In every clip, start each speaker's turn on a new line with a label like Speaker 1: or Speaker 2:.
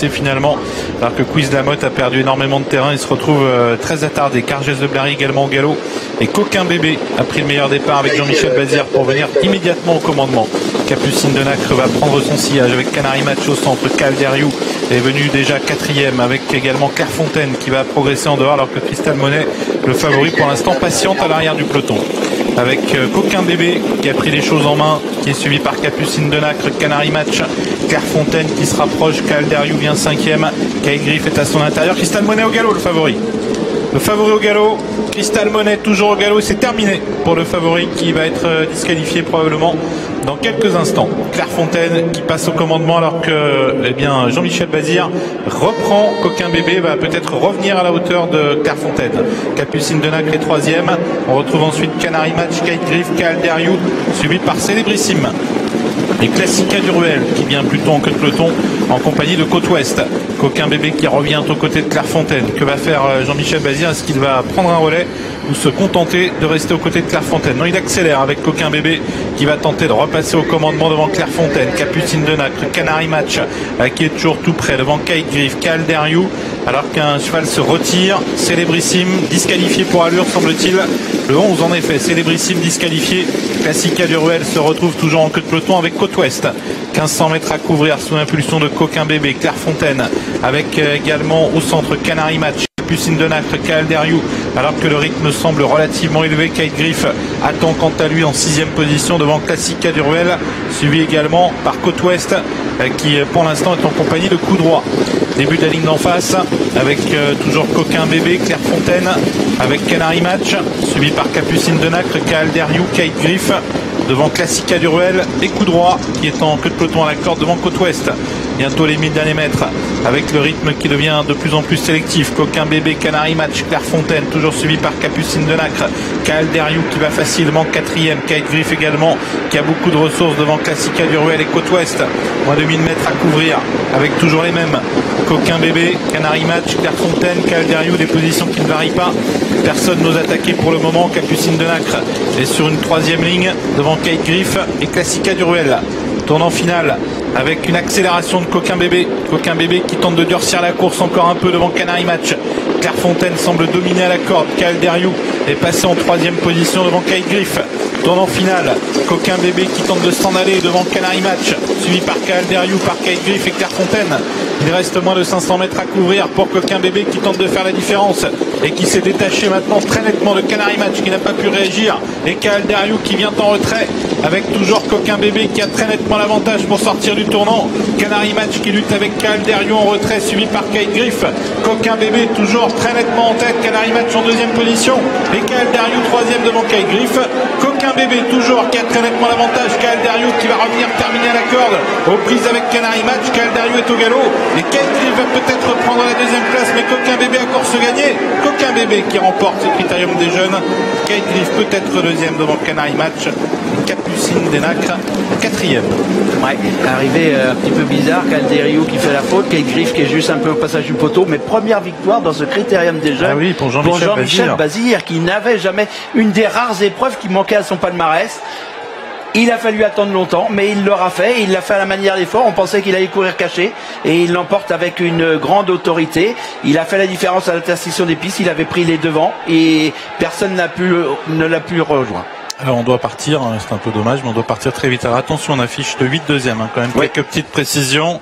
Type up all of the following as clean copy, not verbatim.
Speaker 1: passer finalement, alors que Quiz Lamotte a perdu énormément de terrain. Il se retrouve très attardé. Cargès de Blary également au galop. Et Coquin Bébé a pris le meilleur départ avec Jean-Michel Bazir pour venir immédiatement au commandement. Capucine de Nacre va prendre son sillage avec Canary Match au centre. Calderiou est venu déjà 4e avec également Clairefontaine qui va progresser en dehors, alors que Cristal Monet, le favori pour l'instant, patiente à l'arrière du peloton. Avec Coquin Bébé qui a pris les choses en main, qui est suivi par Capucine de Nacre, Canary Match, Clairefontaine qui se rapproche, Calderiou vient 5e, Kyle Griff est à son intérieur, Cristal Monet au galop, le favori. Le favori au galop, Cristal Monet toujours au galop, c'est terminé pour le favori qui va être disqualifié probablement dans quelques instants. Clairefontaine qui passe au commandement alors que Jean-Michel Bazir reprend. Coquin Bébé va peut-être revenir à la hauteur de Clairefontaine. Capucine de Nacre est 3e. On retrouve ensuite Canary Match, Kate Griff, Calderiou, suivi par Célébrissime. Et Classica du Ruel qui vient plutôt en queue de peloton en compagnie de Côte-Ouest. Coquin Bébé qui revient aux côtés de Clairefontaine. Que va faire Jean-Michel Bazir? Est-ce qu'il va prendre un relais ou se contenter de rester aux côtés de Clairefontaine? Non, il accélère avec Coquin Bébé qui va tenter de repasser au commandement devant Clairefontaine. Capucine de Nacre, Canary Match qui est toujours tout près devant Kate Griff, Calderiou, alors qu'un cheval se retire. Célébrissime disqualifié pour allure semble-t-il. Le 11 en effet, Célébrissime disqualifié. Classica du Ruel se retrouve toujours en queue de peloton avec Côte-Ouest. 1500 mètres à couvrir sous l'impulsion de Coquin Bébé. Clairefontaine avec également au centre Canary Match, Capucine de Nacre, Calderiou, alors que le rythme semble relativement élevé. Kate Griff attend quant à lui en 6e position devant Classica du Ruel, suivi également par Côte-Ouest qui pour l'instant est en compagnie de Coup Droit. Début de la ligne d'en face avec toujours Coquin Bébé, Clairefontaine avec Canary Match, suivi par Capucine de Nacre, Calderiou, Kate Griff devant Classica du Ruel et Coup Droit qui est en queue de peloton à la corde devant Côte-Ouest. Bientôt les 1000 derniers mètres avec le rythme qui devient de plus en plus sélectif. Coquin Bébé, Canary Match, Clairefontaine toujours suivi par Capucine de Nacre, Calderiou qui va facilement 4e, Kate Griff également qui a beaucoup de ressources devant Classica du Ruel et Côte-Ouest. Moins de 1000 mètres à couvrir avec toujours les mêmes. Coquin Bébé, Canary Match, Clairefontaine, Calderiou, des positions qui ne varient pas. Personne n'ose attaquer pour le moment. Capucine de Nacre est sur une 3e ligne devant Kate Griff et Classica du Ruel. Tournant final avec une accélération de Coquin Bébé. Coquin Bébé qui tente de durcir la course encore un peu devant Canary Match. Clairefontaine semble dominer à la corde. Calderiou est passé en 3e position devant Kate Griff. Tournant final, Coquin Bébé qui tente de s'en aller devant Canary Match, suivi par Calderiou, par Kate Griff et Clairefontaine. Il reste moins de 500 mètres à couvrir pour Coquin Bébé qui tente de faire la différence et qui s'est détaché maintenant très nettement de Canary Match qui n'a pas pu réagir, et Calderiou qui vient en retrait avec toujours Coquin Bébé qui a très nettement l'avantage pour sortir du tournant. Canary Match qui lutte avec Calderiou en retrait, suivi par Kate Griff. Coquin Bébé toujours très nettement en tête, Canary Match en 2e position et Calderiou 3e devant Kate Griff. Coquin Bébé toujours qui a très nettement l'avantage, Calderiou qui va revenir terminer à la corde aux prises avec Canary Match. Calderiou est au galop et Kate Griff va peut-être prendre la 2e place, mais Coquin Bébé a course gagnée. Coquin Bébé qui remporte ce critérium des jeunes. Kate Griff peut-être 2e devant Canary Match. Capucine des Nacres 4e.
Speaker 2: Ouais, arrivé un petit peu bizarre, Calderiou qui fait la faute, Kate Griff qui est juste un peu au passage du poteau, mais première victoire dans ce critérium des jeunes.
Speaker 1: Ah oui, pour Jean-Michel
Speaker 2: Bazir qui n'avait jamais, une des rares épreuves qui manquait à son palmarès. Il a fallu attendre longtemps, mais il l'aura fait. Il l'a fait à la manière des forts. On pensait qu'il allait courir caché et il l'emporte avec une grande autorité. Il a fait la différence à l'intersection des pistes. Il avait pris les devants et personne ne l'a pu rejoindre.
Speaker 1: Alors on doit partir, c'est un peu dommage, mais on doit partir très vite. Alors attention, on affiche de 8 2e, quand même, quelques petites précisions.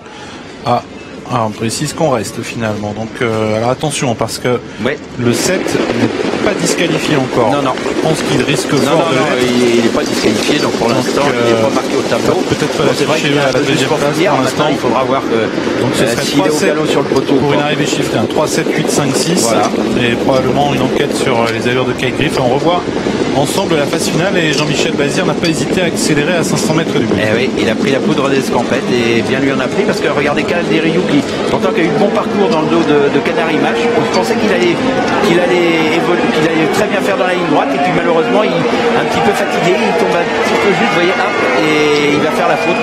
Speaker 1: On précise qu'on reste finalement. Donc alors attention, parce que le 7 n'est pas disqualifié encore.
Speaker 2: Non.
Speaker 1: Je pense qu'il risque fort
Speaker 2: Non, il n'est pas disqualifié, donc pour l'instant il n'est pas marqué au tableau.
Speaker 1: Peut-être pas
Speaker 2: c'est vrai qu'il y a
Speaker 1: à la 2e place pour l'instant.
Speaker 2: Il faudra voir s'il est au galop sur le poteau.
Speaker 1: Pour une arrivée shiftée, 3, 7, 8, 5, 6. Voilà. Et probablement une enquête sur les allures de Kate Griff. On revoit ensemble la phase finale et Jean-Michel Bazir n'a pas hésité à accélérer à 500 mètres du but.
Speaker 2: Oui, il a pris la poudre d'escampette et bien lui en a pris, parce que regardez Calderiou qui pourtant qu'il a eu le bon parcours dans le dos de Canary Match. On pensait qu'il allait très bien faire dans la ligne droite, et puis malheureusement il est un petit peu fatigué, il tombe un petit peu juste, vous voyez, et il va faire la faute,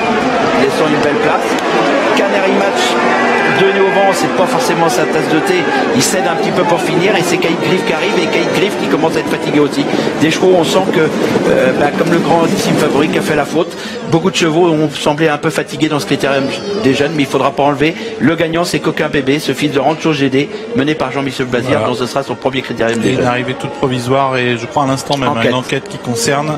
Speaker 2: laissant une belle place. Canary Match donné au vent c'est pas forcément sa tasse de thé. Il cède un petit peu pour finir et c'est Caïd Griff qui arrive et Caïd Griff qui commence à être fatigué aussi. Des chevaux, on sent que, comme le grandissime favori qui a fait la faute, beaucoup de chevaux ont semblé un peu fatigués dans ce critérium des jeunes, mais il faudra pas enlever. Le gagnant, c'est Coquin Bébé, ce fils de Rancho GD, mené par Jean-Michel Bazir,
Speaker 1: voilà.
Speaker 2: dont ce sera son premier critérium des jeunes.
Speaker 1: Une arrivée toute provisoire et je crois à l'instant même une enquête qui concerne